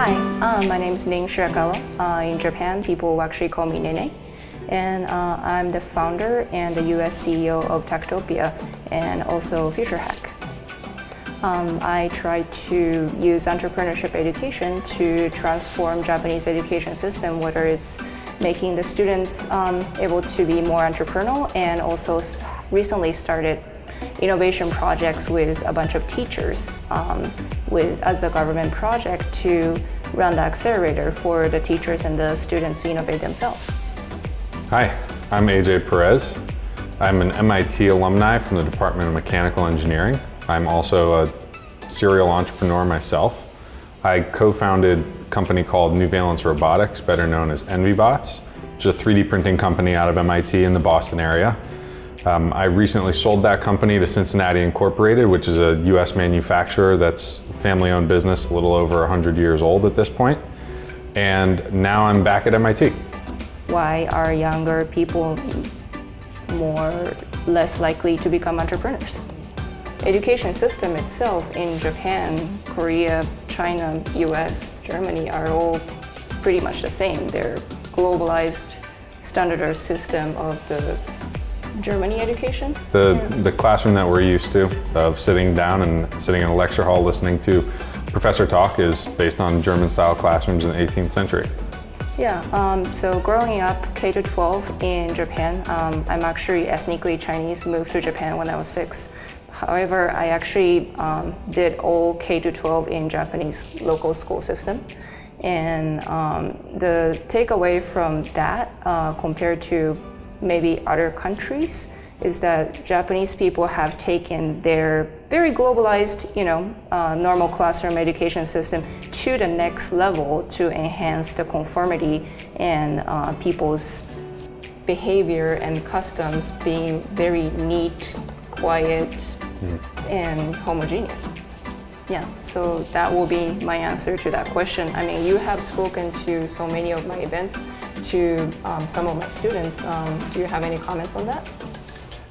Hi, my name is Ning Shirakawa. In Japan, people actually call me Nene. And I'm the founder and the US CEO of Techtopia and also FutureHACK. I try to use entrepreneurship education to transform Japanese education system, whether it's making the students able to be more entrepreneurial, and also recently started innovation projects with a bunch of teachers as the government project to run the accelerator for the teachers and the students to innovate themselves. Hi, I'm AJ Perez. I'm an MIT alumni from the Department of Mechanical Engineering. I'm also a serial entrepreneur myself. I co-founded a company called New Valence Robotics, better known as ENVYbots, which is a 3D printing company out of MIT in the Boston area. I recently sold that company to Cincinnati Incorporated, which is a US manufacturer that's a family-owned business, a little over 100 years old at this point. And now I'm back at MIT. Why are younger people less likely to become entrepreneurs? Education system itself in Japan, Korea, China, US, Germany are all pretty much the same. They're globalized, standardized system of the Germany education. The classroom that we're used to of sitting down and sitting in a lecture hall listening to professor talk is based on German-style classrooms in the 18th century. Yeah, so growing up K-12 in Japan, I'm actually ethnically Chinese, moved to Japan when I was 6. However, I actually did all K-12 in Japanese local school system. And the takeaway from that compared to maybe other countries is that Japanese people have taken their very globalized, normal classroom education system to the next level to enhance the conformity and people's behavior and customs being very neat, quiet, and homogeneous. Yeah, so that will be my answer to that question. I mean, you have spoken to so many of my events, to some of my students. Do you have any comments on that?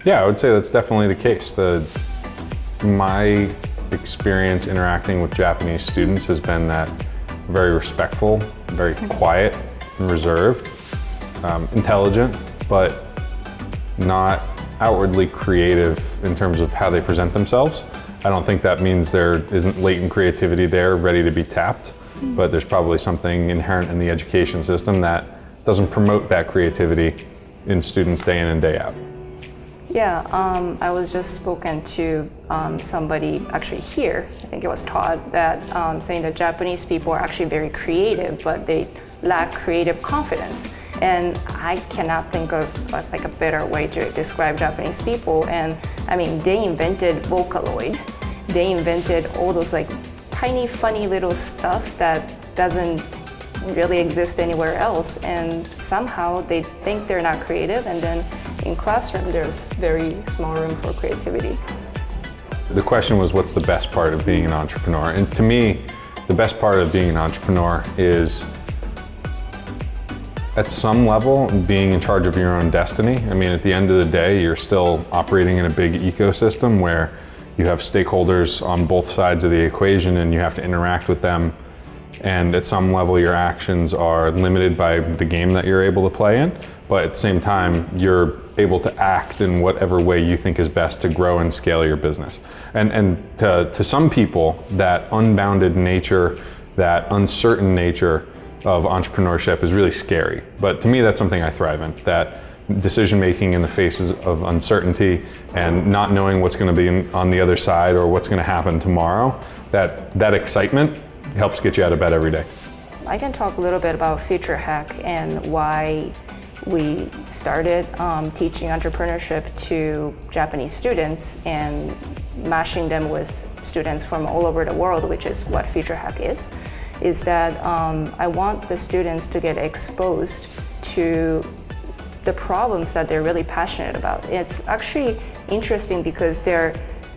Yeah, I would say that's definitely the case. My experience interacting with Japanese students has been that very respectful, very quiet and reserved, intelligent, but not outwardly creative in terms of how they present themselves. I don't think that means there isn't latent creativity there ready to be tapped, but there's probably something inherent in the education system that doesn't promote that creativity in students day in and day out. Yeah, I was just spoken to somebody actually here, I think it was Todd, that saying that Japanese people are actually very creative, but they lack creative confidence. And I cannot think of like a better way to describe Japanese people. And I mean, they invented Vocaloid. They invented all those like tiny, funny little stuff that doesn't really exist anywhere else. And somehow they think they're not creative. And then in classroom, there's very small room for creativity. The question was, what's the best part of being an entrepreneur? And to me, the best part of being an entrepreneur is, at some level, being in charge of your own destiny. I mean, at the end of the day, you're still operating in a big ecosystem where you have stakeholders on both sides of the equation and you have to interact with them. And at some level, your actions are limited by the game that you're able to play in. But at the same time, you're able to act in whatever way you think is best to grow and scale your business. And to some people, that unbounded nature, that uncertain nature of entrepreneurship is really scary. But to me, that's something I thrive in. That decision-making in the faces of uncertainty and not knowing what's going to be on the other side or what's going to happen tomorrow, that excitement helps get you out of bed every day. I can talk a little bit about FutureHACK and why we started teaching entrepreneurship to Japanese students and mashing them with students from all over the world, which is what FutureHACK is that I want the students to get exposed to the problems that they're really passionate about. It's actually interesting because they're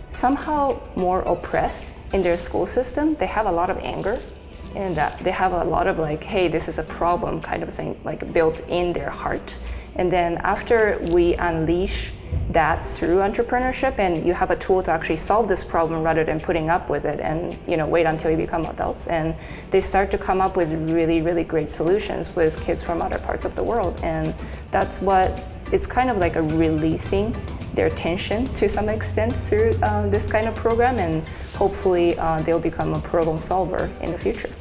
somehow more oppressed in their school system. They have a lot of anger and that they have a lot of like, hey, this is a problem kind of thing, like built in their heart. And then after we unleash that through entrepreneurship, and you have a tool to actually solve this problem rather than putting up with it and wait until you become adults. And they start to come up with really, really great solutions with kids from other parts of the world. And that's what it's kind of like a releasing their tension to some extent through this kind of program, and hopefully they'll become a problem solver in the future.